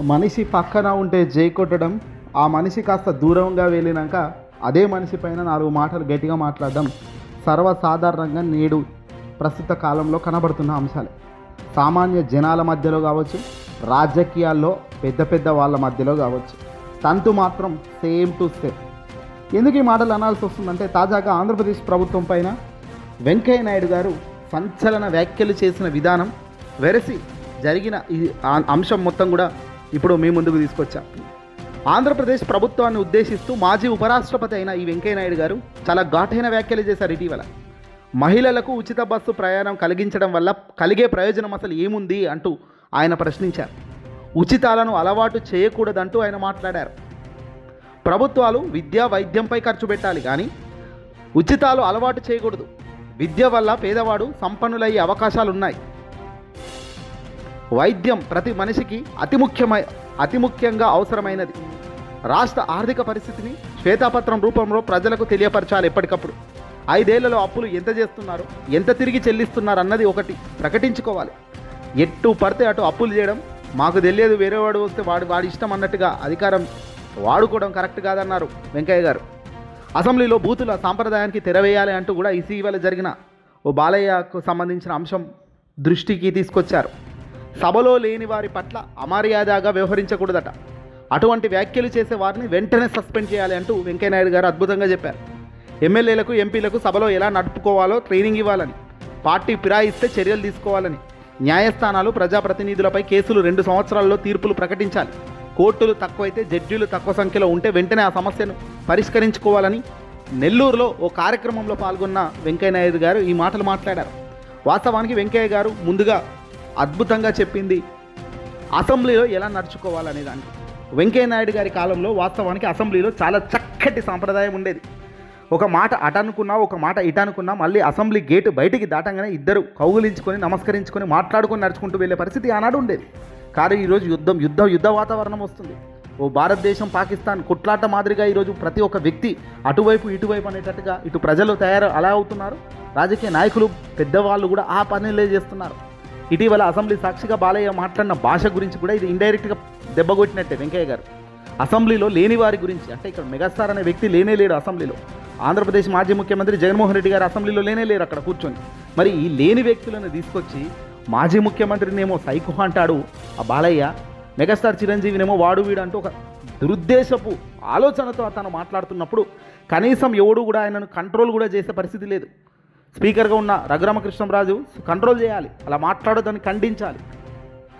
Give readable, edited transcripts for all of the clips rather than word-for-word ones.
మనిషి పక్కన ఉంటే జై కొట్టడం, ఆ మనిషి కాస్త దూరంగా వెళ్ళినాక అదే మనిషి పైన 4 మాటలు గట్టిగా మాట్లాడడం సర్వసాధారణంగా నేడు ప్రస్తుత కాలంలో కనబడుతున్న అంశాలే. సామాన్య జనాల మధ్యలో కావచ్చు, రాజకీయాల్లో పెద్ద పెద్ద వాళ్ళ మధ్యలో కావచ్చు, తంతు మాత్రం సేమ్ టు సేమ్. ఎందుకు ఈ మాటలు అనాల్సి వస్తుందంటే, తాజాగా ఆంధ్రప్రదేశ్ ప్రభుత్వం పైన వెంకయ్య నాయుడు గారు సంచలన వ్యాఖ్యలు చేసిన విధానం, వెరసి జరిగిన ఈ అంశం మొత్తం కూడా ఇప్పుడు మీ ముందుకు తీసుకొచ్చా. ఆంధ్రప్రదేశ్ ప్రభుత్వాన్ని ఉద్దేశిస్తూ మాజీ ఉపరాష్ట్రపతి అయిన ఈ వెంకయ్య నాయుడు గారు చాలా ఘాటైన వ్యాఖ్యలు చేశారు ఇటీవల. మహిళలకు ఉచిత బస్సు ప్రయాణం కలిగించడం వల్ల కలిగే ప్రయోజనం అసలు ఏముంది అంటూ ఆయన ప్రశ్నించారు. ఉచితాలను అలవాటు చేయకూడదంటూ ఆయన మాట్లాడారు. ప్రభుత్వాలు విద్య వైద్యంపై ఖర్చు పెట్టాలి కానీ ఉచితాలు అలవాటు చేయకూడదు. విద్య వల్ల పేదవాడు సంపన్నులయ్యే అవకాశాలు ఉన్నాయి. వైద్యం ప్రతి మనిషికి అతి ముఖ్యంగా అవసరమైనది. రాష్ట్ర ఆర్థిక పరిస్థితిని శ్వేతాపత్రం రూపంలో ప్రజలకు తెలియపరచాలి ఎప్పటికప్పుడు. 5 ఏళ్లలో అప్పులు ఎంత చేస్తున్నారు, ఎంత తిరిగి చెల్లిస్తున్నారు అన్నది ఒకటి ప్రకటించుకోవాలి. ఎటు పడితే అటు అప్పులు చేయడం, మాకు తెలియదు వేరేవాడు వస్తే వాడి ఇష్టం అన్నట్టుగా అధికారం వాడుకోవడం కరెక్ట్ కాదన్నారు వెంకయ్య గారు. అసెంబ్లీలో బూతుల సాంప్రదాయానికి తెరవేయాలి అంటూ కూడా ఇటీవల జరిగిన ఓ బాలయ్యకు సంబంధించిన అంశం దృష్టికి తీసుకొచ్చారు. సభలో లేని వారి పట్ల అమర్యాదగా వ్యవహరించకూడదట. అటువంటి వ్యాఖ్యలు చేసే వారిని వెంటనే సస్పెండ్ చేయాలి అంటూ వెంకయ్యనాయుడు గారు అద్భుతంగా చెప్పారు. ఎమ్మెల్యేలకు ఎంపీలకు సభలో ఎలా నడుపుకోవాలో ట్రైనింగ్ ఇవ్వాలని, పార్టీ ఫిరాయిస్తే చర్యలు తీసుకోవాలని, న్యాయస్థానాలు ప్రజాప్రతినిధులపై కేసులు 2 సంవత్సరాల్లో తీర్పులు ప్రకటించాలి, కోర్టులు తక్కువైతే జడ్జీలు తక్కువ సంఖ్యలో ఉంటే వెంటనే ఆ సమస్యను పరిష్కరించుకోవాలని నెల్లూరులో ఓ కార్యక్రమంలో పాల్గొన్న వెంకయ్యనాయుడు గారు ఈ మాటలు మాట్లాడారు. వాస్తవానికి వెంకయ్య గారు ముందుగా అద్భుతంగా చెప్పింది అసెంబ్లీలో ఎలా నడుచుకోవాలనే దానికి. వెంకయ్య నాయుడు గారి కాలంలో వాస్తవానికి అసెంబ్లీలో చాలా చక్కటి సాంప్రదాయం ఉండేది. ఒక మాట అటనుకున్నా, ఒక మాట ఇటనుకున్నా మళ్ళీ అసెంబ్లీ గేటు బయటికి దాటంగానే ఇద్దరు కౌగులించుకొని నమస్కరించుకొని మాట్లాడుకొని నడుచుకుంటూ వెళ్ళే పరిస్థితి ఆనాడు ఉండేది. కానీ ఈరోజు యుద్ధ వాతావరణం వస్తుంది. ఓ భారతదేశం పాకిస్తాన్ కొట్లాట మాదిరిగా ఈరోజు ప్రతి ఒక్క వ్యక్తి అటువైపు ఇటువైపు అనేటట్టుగా ఇటు ప్రజలు అలా అవుతున్నారు. రాజకీయ నాయకులు పెద్దవాళ్ళు కూడా ఆ పనులే చేస్తున్నారు. ఇటీవల అసెంబ్లీ సాక్షిగా బాలయ్య మాట్లాడిన భాష గురించి కూడా ఇది ఇండైరెక్ట్గా దెబ్బకొట్టినట్టే వెంకయ్య గారు. అసెంబ్లీలో లేని వారి గురించి, అంటే ఇక్కడ మెగాస్టార్ అనే వ్యక్తి లేనే లేడు అసెంబ్లీలో. ఆంధ్రప్రదేశ్ మాజీ ముఖ్యమంత్రి జగన్మోహన్ రెడ్డి గారు అసెంబ్లీలో లేనే లేరు అక్కడ కూర్చొని. మరి ఈ లేని వ్యక్తులను తీసుకొచ్చి మాజీ ముఖ్యమంత్రినేమో సైకో అంటాడు ఆ బాలయ్య, మెగాస్టార్ చిరంజీవినేమో వాడు వీడు అంటూ ఒక దురుద్దేశపు ఆలోచనతో అతను మాట్లాడుతున్నప్పుడు కనీసం ఎవడు కూడా ఆయనను కంట్రోల్ కూడా చేసే పరిస్థితి లేదు. స్పీకర్గా ఉన్న రఘురామకృష్ణంరాజు కంట్రోల్ చేయాలి, అలా మాట్లాడొద్దని ఖండించాలి,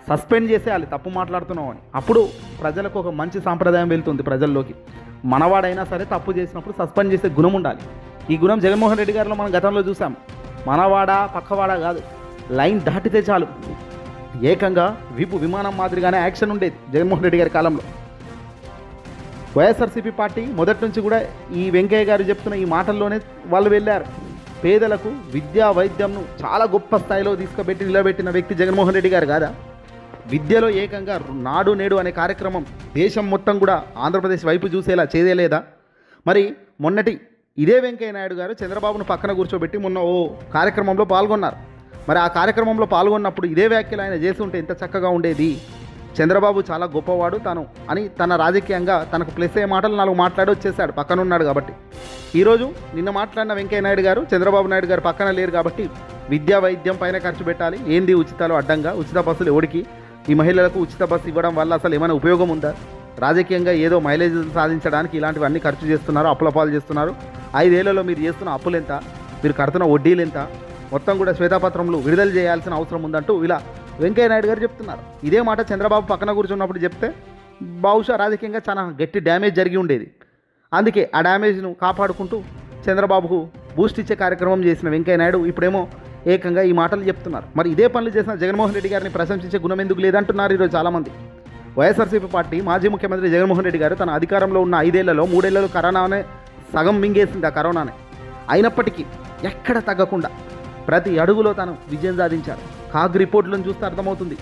సస్పెండ్ చేసేయాలి తప్పు మాట్లాడుతున్నావు అని. అప్పుడు ప్రజలకు ఒక మంచి సాంప్రదాయం వెళ్తుంది ప్రజల్లోకి. మనవాడైనా సరే తప్పు చేసినప్పుడు సస్పెండ్ చేసే గుణం ఉండాలి. ఈ గుణం జగన్మోహన్ రెడ్డి గారిలో మనం గతంలో చూసాం. మనవాడా పక్కవాడా కాదు, లైన్ దాటితే చాలు ఏకంగా విమానం మాదిరిగానే యాక్షన్ ఉండేది జగన్మోహన్ రెడ్డి గారి కాలంలో. వైఎస్ఆర్సీపీ పార్టీ మొదటి నుంచి కూడా ఈ వెంకయ్య గారు చెప్తున్న ఈ మాటల్లోనే వాళ్ళు వెళ్ళారు. పేదలకు విద్యా వైద్యంను చాలా గొప్ప స్థాయిలో నిలబెట్టిన వ్యక్తి జగన్మోహన్ రెడ్డి గారు కాదా? విద్యలో ఏకంగా నాడు నేడు అనే కార్యక్రమం దేశం మొత్తం కూడా ఆంధ్రప్రదేశ్ వైపు చూసేలా చేయలేదా? మరి మొన్నటి ఇదే వెంకయ్య నాయుడు గారు చంద్రబాబును పక్కన కూర్చోబెట్టి మొన్న ఓ కార్యక్రమంలో పాల్గొన్నారు. మరి ఆ కార్యక్రమంలో పాల్గొన్నప్పుడు ఇదే వ్యాఖ్యలు ఆయన చేసి ఉంటే ఎంత చక్కగా ఉండేది. చంద్రబాబు చాలా గొప్పవాడు తాను అని తన రాజకీయంగా తనకు ప్లస్ అయ్యే మాటలు 4 మాట్లాడి వచ్చేసాడు పక్కన ఉన్నాడు కాబట్టి. ఈరోజు నిన్న మాట్లాడిన వెంకయ్య నాయుడు గారు చంద్రబాబు నాయుడు గారు పక్కన లేరు కాబట్టి విద్యా వైద్యం పైన ఖర్చు పెట్టాలి, ఏంది ఉచితాలు అడ్డంగా, ఉచిత బస్సులు ఎవడికి, ఈ మహిళలకు ఉచిత బస్సు ఇవ్వడం వల్ల అసలు ఏమైనా ఉపయోగం ఉందా? రాజకీయంగా ఏదో మైలేజ్ సాధించడానికి ఇలాంటివన్నీ ఖర్చు చేస్తున్నారు, అప్పుల పాలు చేస్తున్నారు. 5 ఏళ్లలో మీరు చేస్తున్న అప్పులు ఎంత, మీరు కడుతున్న వడ్డీలు ఎంత, మొత్తం కూడా శ్వేతాపత్రంలో విడుదల చేయాల్సిన అవసరం ఉందంటూ ఇలా వెంకయ్య నాయుడు గారు చెప్తున్నారు. ఇదే మాట చంద్రబాబు పక్కన కూర్చున్నప్పుడు చెప్తే బహుశా రాజకీయంగా చాలా గట్టి డ్యామేజ్ జరిగి ఉండేది. అందుకే ఆ డ్యామేజ్ను కాపాడుకుంటూ చంద్రబాబుకు బూస్ట్ ఇచ్చే కార్యక్రమం చేసిన వెంకయ్య నాయుడు ఇప్పుడేమో ఏకంగా ఈ మాటలు చెప్తున్నారు. మరి ఇదే పనులు చేసిన జగన్మోహన్ రెడ్డి గారిని ప్రశంసించే గుణం ఎందుకు లేదంటున్నారు ఈరోజు చాలామంది. వైఎస్ఆర్సీపీ పార్టీ మాజీ ముఖ్యమంత్రి జగన్మోహన్ రెడ్డి గారు తన అధికారంలో ఉన్న 5 ఏళ్లలో 3 ఏళ్లలో కరోనానే సగం మింగేసింది. ఆ కరోనానే అయినప్పటికీ ఎక్కడ తగ్గకుండా ప్రతి అడుగులో తాను విజయం సాధించారు. కాగ్ రిపోర్ట్లను చూస్తే అర్థమవుతుంది.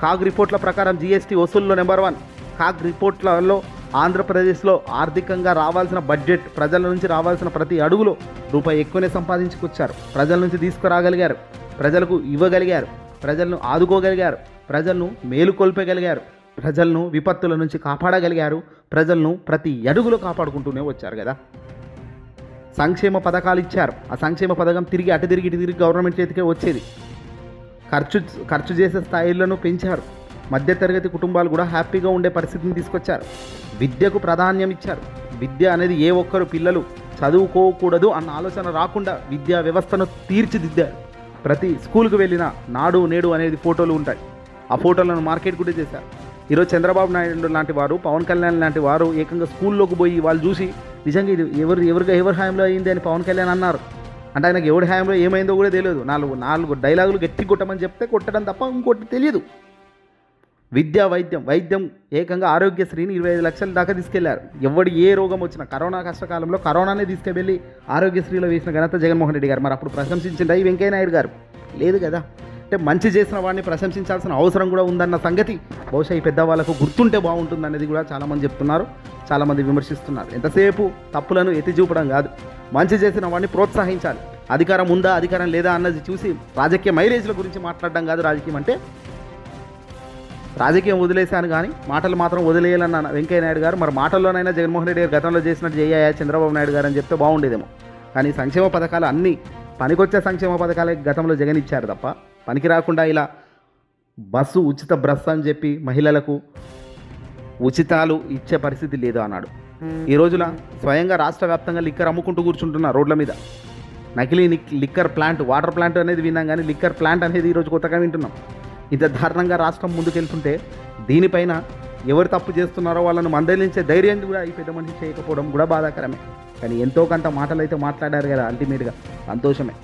కాగ్ రిపోర్ట్ల ప్రకారం జీఎస్టీ వసూల్లో నెంబర్ 1. కాగ్ రిపోర్ట్లలో ఆంధ్రప్రదేశ్లో ఆర్థికంగా రావాల్సిన బడ్జెట్, ప్రజల నుంచి రావాల్సిన ప్రతి అడుగులో రూపాయి ఎక్కువనే సంపాదించుకొచ్చారు. ప్రజల నుంచి తీసుకురాగలిగారు, ప్రజలకు ఇవ్వగలిగారు, ప్రజలను ఆదుకోగలిగారు, ప్రజలను మేలుకొల్పగలిగారు. ప్రజలను విపత్తుల నుంచి కాపాడగలిగారు. ప్రజలను ప్రతి అడుగులో కాపాడుకుంటూనే వచ్చారు కదా. సంక్షేమ పథకాలు ఇచ్చారు. ఆ సంక్షేమ పథకం తిరిగి అటు తిరిగి ఇటు తిరిగి గవర్నమెంట్ చేతికే వచ్చేది. ఖర్చు చేసే స్థాయిలను పెంచారు. మధ్యతరగతి కుటుంబాలు కూడా హ్యాపీగా ఉండే పరిస్థితిని తీసుకొచ్చారు. విద్యకు ప్రాధాన్యం ఇచ్చారు. విద్య అనేది ఏ ఒక్కరు పిల్లలు చదువుకోకూడదు అన్న ఆలోచన రాకుండా విద్యా వ్యవస్థను తీర్చిదిద్దారు. ప్రతి స్కూల్కి వెళ్ళినా నాడు నేడు అనేది ఫోటోలు ఉంటాయి. ఆ ఫోటోలను మార్కెట్ కూడా చేశారు. ఈరోజు చంద్రబాబు నాయుడు లాంటి వారు, పవన్ కళ్యాణ్ లాంటి వారు ఏకంగా స్కూల్లోకి పోయి వాళ్ళు చూసి నిజంగా ఇది ఎవరి హయాంలో అయింది అని పవన్ కళ్యాణ్ అన్నారు. అంటే ఆయనకు ఎవరి హయాంలో ఏమైందో కూడా తెలియదు. నాలుగు డైలాగులు గట్టి కొట్టమని చెప్తే కొట్టడం తప్ప ఇంకోటి తెలియదు. వైద్యం ఏకంగా ఆరోగ్యశ్రీని 25 లక్షల దాకా తీసుకెళ్లారు. ఎవడు ఏ రోగం వచ్చినా కరోనా కష్టకాలంలో కరోనానే తీసుకెళ్ళి ఆరోగ్యశ్రీలో వేసిన ఘనత జగన్మోహన్ రెడ్డి గారు. మరి అప్పుడు ప్రశంసించిండా ఈ వెంకయ్య నాయుడు గారు? లేదు కదా. అంటే మంచి చేసిన వాడిని ప్రశంసించాల్సిన అవసరం కూడా ఉందన్న సంగతి బహుశా ఈ పెద్దవాళ్ళకు గుర్తుంటే బాగుంటుంది అనేది కూడా చాలామంది చెప్తున్నారు, చాలామంది విమర్శిస్తున్నారు. ఎంతసేపు తప్పులను ఎత్తి చూపడం కాదు, మంచి చేసిన వాడిని ప్రోత్సహించాలి. అధికారం ఉందా అధికారం లేదా అన్నది చూసి రాజకీయ మైలేజ్ల గురించి మాట్లాడడం కాదు రాజకీయం అంటే. రాజకీయం వదిలేశాను కానీ మాటలు మాత్రం వదిలేయాలన్న వెంకయ్య నాయుడు గారు మరి మాటల్లోనైనా జగన్మోహన్ రెడ్డి గారు గతంలో చేసినట్టు చేయాయా చంద్రబాబు నాయుడు గారు అని చెప్తే బాగుండేదేమో. కానీ సంక్షేమ పథకాలు అన్నీ పనికొచ్చే సంక్షేమ పథకాలే గతంలో జగన్ ఇచ్చారు తప్ప పనికి రాకుండా ఇలా బస్సు ఉచిత బస్సు అని చెప్పి మహిళలకు ఉచితాలు ఇచ్చే పరిస్థితి లేదు అన్నాడు. ఈ రోజున స్వయంగా రాష్ట్ర వ్యాప్తంగా లిక్కర్ అమ్ముకుంటూ కూర్చుంటున్నారు రోడ్ల మీద. నకిలీ లిక్కర్ ప్లాంట్, వాటర్ ప్లాంట్ అనేది విన్నాం కానీ లిక్కర్ ప్లాంట్ అనేది ఈరోజు కొత్తగా వింటున్నాం. ఇంత దారుణంగా రాష్ట్రం ముందుకెళ్తుంటే దీనిపైన ఎవరు తప్పు చేస్తున్నారో వాళ్ళను మందలించే ధైర్యం కూడా ఈ పెద్ద మనిషి చేయకపోవడం కూడా బాధాకరమే. కానీ ఎంతో కొంత మాటలు అయితే మాట్లాడారు కదా, అల్టిమేట్గా సంతోషమే.